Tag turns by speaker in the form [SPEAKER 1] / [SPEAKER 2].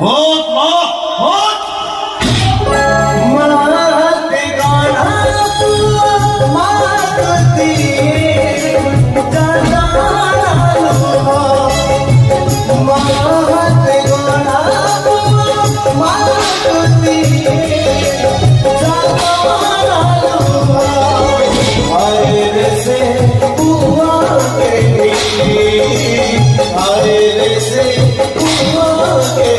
[SPEAKER 1] होत माँ होत
[SPEAKER 2] मनात गाणा मागती जनानालो मनात गाणा मागती जनानालो आए रे से बुआ के आए रे से बुआ के